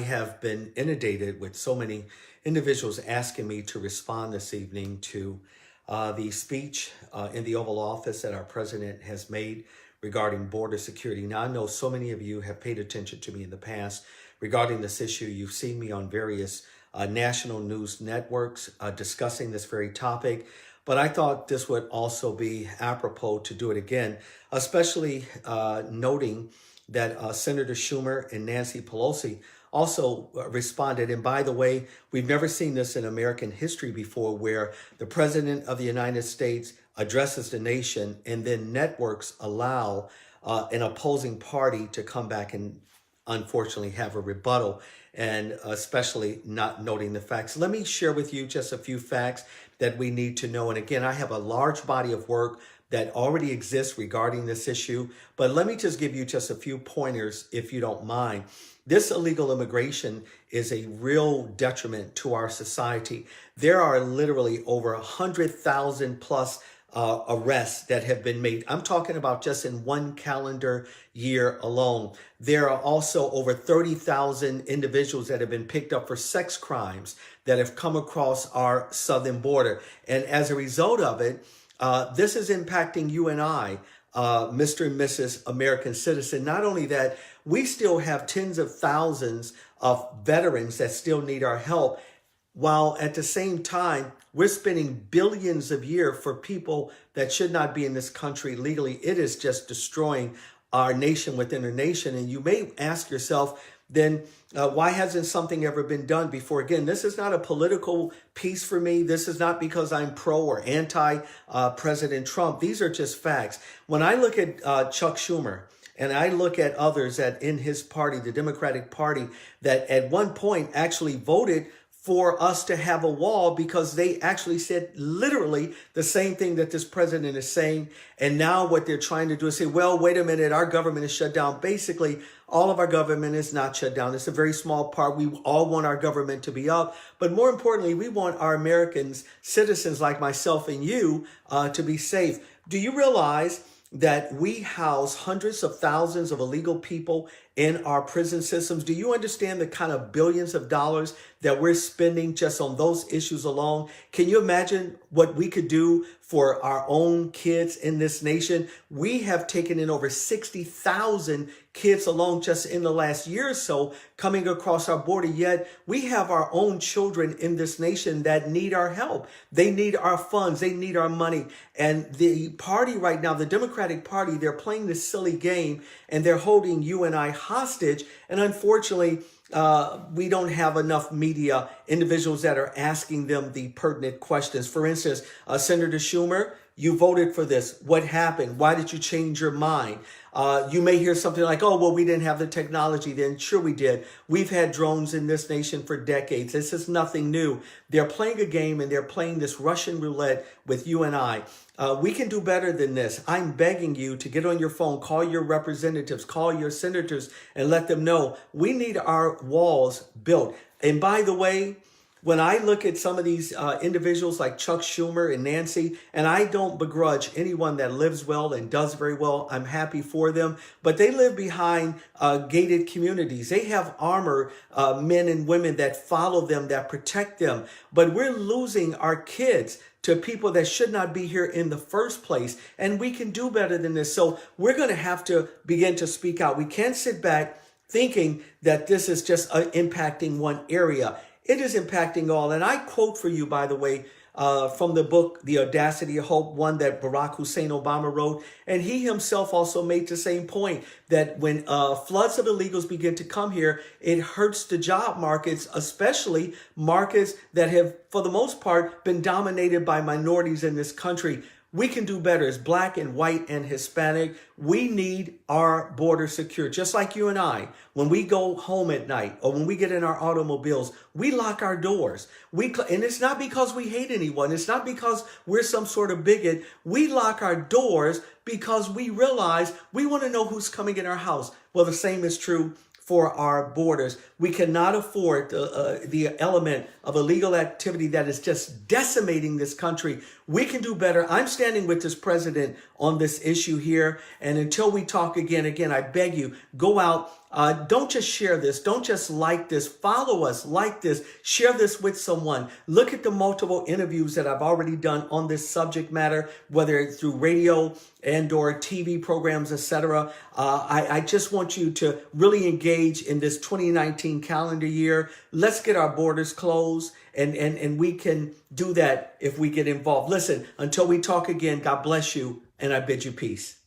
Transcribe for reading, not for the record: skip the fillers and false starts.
have been inundated with so many individuals asking me to respond this evening to the speech in the Oval Office that our president has made regarding border security. Now, I know so many of you have paid attention to me in the past regarding this issue. You've seen me on various national news networks discussing this very topic. But I thought this would also be apropos to do it again, especially noting that Senator Schumer and Nancy Pelosi also responded. And by the way, we've never seen this in American history before, where the President of the United States addresses the nation and then networks allow an opposing party to come back and unfortunately have a rebuttal, and especially not noting the facts. Let me share with you just a few facts that we need to know. And again, I have a large body of work that already exists regarding this issue, but let me just give you just a few pointers if you don't mind. This illegal immigration is a real detriment to our society. There are literally over 100,000 plus arrests that have been made. I'm talking about just in one calendar year alone. There are also over 30,000 individuals that have been picked up for sex crimes that have come across our southern border. And as a result of it, this is impacting you and I, Mr. and Mrs. American citizen. Not only that, we still have tens of thousands of veterans that still need our help, while at the same time, we're spending billions a year for people that should not be in this country legally. It is just destroying our nation within a nation. And you may ask yourself, then why hasn't something ever been done before? Again, this is not a political piece for me. This is not because I'm pro or anti President Trump. These are just facts. When I look at Chuck Schumer, and I look at others that in his party, the Democratic Party, that at one point actually voted for us to have a wall because they actually said literally the same thing that this president is saying. And now what they're trying to do is say, well, wait a minute, our government is shut down. Basically, all of our government is not shut down. It's a very small part. We all want our government to be up. But more importantly, we want our Americans, citizens like myself and you, to be safe. Do you realize that we house hundreds of thousands of illegal people in our prison systems? Do you understand the kind of billions of dollars that we're spending just on those issues alone? Can you imagine what we could do for our own kids in this nation? We have taken in over 60,000 kids alone just in the last year or so coming across our border, yet we have our own children in this nation that need our help. They need our funds. They need our money. And the party right now, the Democratic Party, they're playing this silly game and they're holding you and I hostage. And unfortunately, we don't have enough media individuals that are asking them the pertinent questions. For instance, Senator Schumer, you voted for this. What happened? Why did you change your mind? You may hear something like, oh, well, we didn't have the technology then. Sure, we did. We've had drones in this nation for decades. This is nothing new. They're playing a game and they're playing this Russian roulette with you and I. We can do better than this. I'm begging you to get on your phone, call your representatives, call your senators, and let them know we need our walls built. And by the way, when I look at some of these individuals like Chuck Schumer and Nancy, and I don't begrudge anyone that lives well and does very well, I'm happy for them, but they live behind gated communities. They have armor, men and women that follow them, that protect them. But we're losing our kids to people that should not be here in the first place. And we can do better than this. So we're going to have to begin to speak out. We can't sit back thinking that this is just impacting one area. It is impacting all. And I quote for you, by the way, from the book, The Audacity of Hope, one that Barack Hussein Obama wrote. And he himself also made the same point that when floods of illegals begin to come here, it hurts the job markets, especially markets that have, for the most part, been dominated by minorities in this country. We can do better as Black and white and Hispanic. We need our border secure, just like you and I. When we go home at night or when we get in our automobiles, we lock our doors. And it's not because we hate anyone. It's not because we're some sort of bigot. We lock our doors because we realize we want to know who's coming in our house. Well, the same is true for our borders. We cannot afford the element of illegal activity that is just decimating this country. We can do better. I'm standing with this president on this issue here. And until we talk again, I beg you, go out Don't just share this. Don't just like this. Follow us, like this, share this with someone. Look at the multiple interviews that I've already done on this subject matter, whether it's through radio and or TV programs, etc. I just want you to really engage in this 2019 calendar year. Let's get our borders closed, and we can do that if we get involved. Listen, until we talk again, God bless you, and I bid you peace.